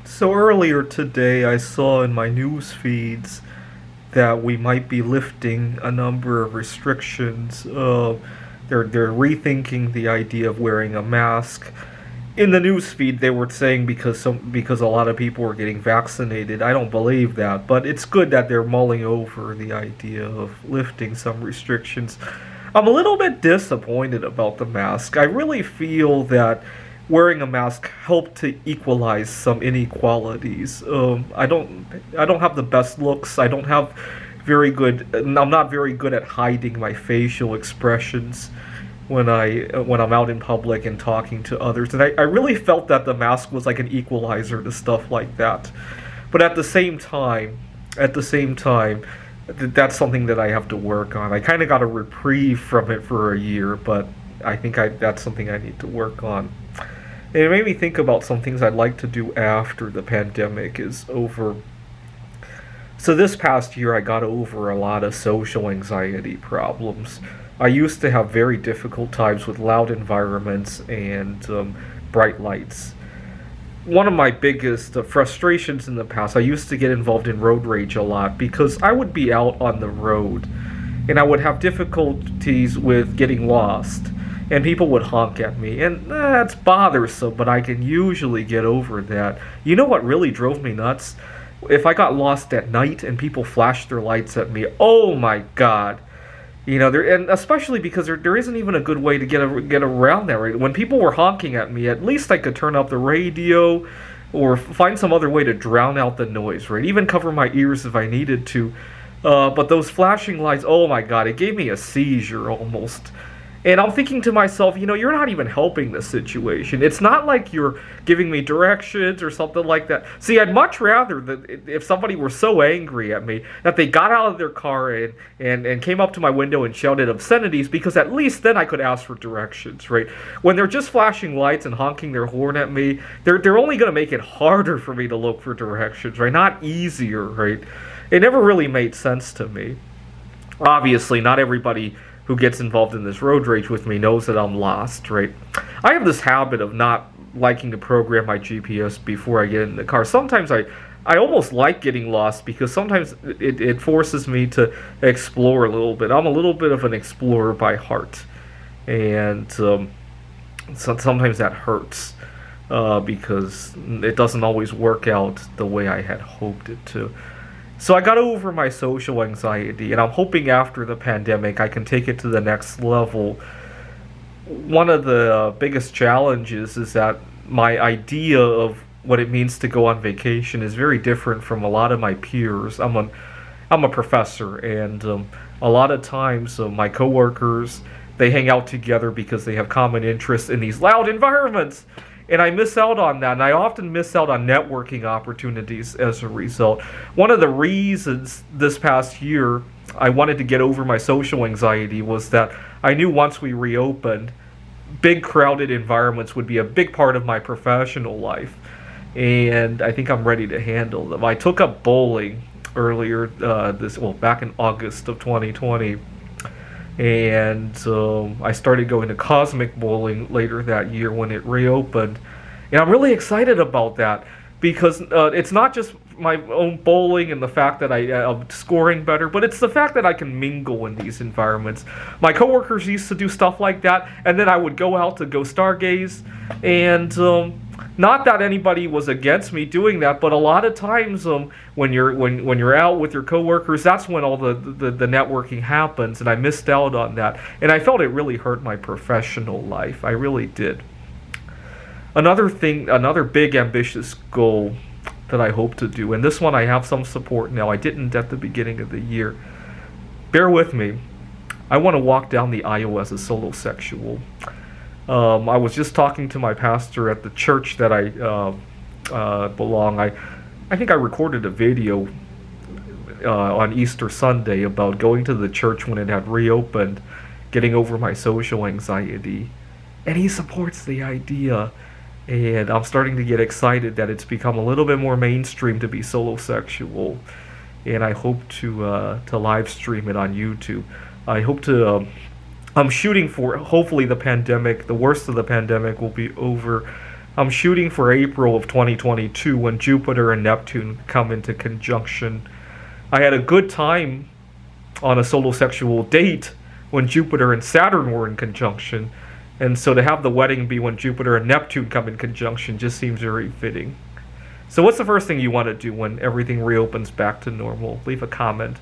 So earlier today, I saw in my news feeds that we might be lifting a number of restrictions. They're rethinking the idea of wearing a mask. In the news feed, they were saying because a lot of people were getting vaccinated. I don't believe that, but it's good that they're mulling over the idea of lifting some restrictions. I'm a little bit disappointed about the mask. I really feel that wearing a mask helped to equalize some inequalities. I don't have the best looks. I don't have very good. I'm not very good at hiding my facial expressions when I'm out in public and talking to others. And I really felt that the mask was like an equalizer to stuff like that. But at the same time, that's something that I have to work on. I kind of got a reprieve from it for a year, but I think that's something I need to work on. And it made me think about some things I'd like to do after the pandemic is over. So this past year, I got over a lot of social anxiety problems. I used to have very difficult times with loud environments and bright lights. One of my biggest frustrations in the past, I used to get involved in road rage a lot because I would be out on the road and I would have difficulties with getting lost. And people would honk at me, and that's bothersome, but I can usually get over that. You know what really drove me nuts? If I got lost at night and people flashed their lights at me, oh my god. And especially because there isn't even a good way to get around that. Right? When people were honking at me, at least I could turn up the radio or find some other way to drown out the noise, right? Even cover my ears if I needed to. But those flashing lights, oh my god, it gave me a seizure almost. And I'm thinking to myself, you're not even helping the situation. It's not like you're giving me directions or something like that. See, I'd much rather that if somebody were so angry at me that they got out of their car and came up to my window and shouted obscenities, because at least then I could ask for directions, right? When they're just flashing lights and honking their horn at me, they're only going to make it harder for me to look for directions, right? Not easier, right? It never really made sense to me. Obviously, not everybody who gets involved in this road rage with me knows that I'm lost, right? I have this habit of not liking to program my GPS before I get in the car. Sometimes I almost like getting lost because sometimes it forces me to explore a little bit. I'm a little bit of an explorer by heart. And sometimes that hurts because it doesn't always work out the way I had hoped it to. So I got over my social anxiety, and I'm hoping after the pandemic I can take it to the next level. One of the biggest challenges is that my idea of what it means to go on vacation is very different from a lot of my peers. I'm a professor, and a lot of times my coworkers, they hang out together because they have common interests in these loud environments. And I miss out on that, and I often miss out on networking opportunities as a result. One of the reasons this past year I wanted to get over my social anxiety was that I knew once we reopened, big crowded environments would be a big part of my professional life. And I think I'm ready to handle them. I took up bowling earlier back in August of 2020. And I started going to cosmic bowling later that year when it reopened. And I'm really excited about that because it's not just my own bowling and the fact that I'm scoring better, but it's the fact that I can mingle in these environments. My coworkers used to do stuff like that, and then I would go out to go stargaze, and not that anybody was against me doing that, but a lot of times when you're out with your coworkers, that's when all the networking happens, and I missed out on that, and I felt it really hurt my professional life. I really did. Another big ambitious goal that I hope to do, and this one I have some support now. I didn't at the beginning of the year. Bear with me. I want to walk down the aisle as a solosexual. I was just talking to my pastor at the church that I belong. I think I recorded a video on Easter Sunday about going to the church when it had reopened, getting over my social anxiety, and he supports the idea. And I'm starting to get excited that it's become a little bit more mainstream to be solosexual, and I hope to live stream it on YouTube. I hope to. I'm shooting for hopefully the worst of the pandemic will be over I'm shooting for April of 2022 when Jupiter and Neptune come into conjunction. I had a good time on a solosexual date when Jupiter and Saturn were in conjunction, and so to have the wedding be when Jupiter and Neptune come in conjunction just seems very fitting. So what's the first thing you want to do when everything reopens back to normal? Leave a comment.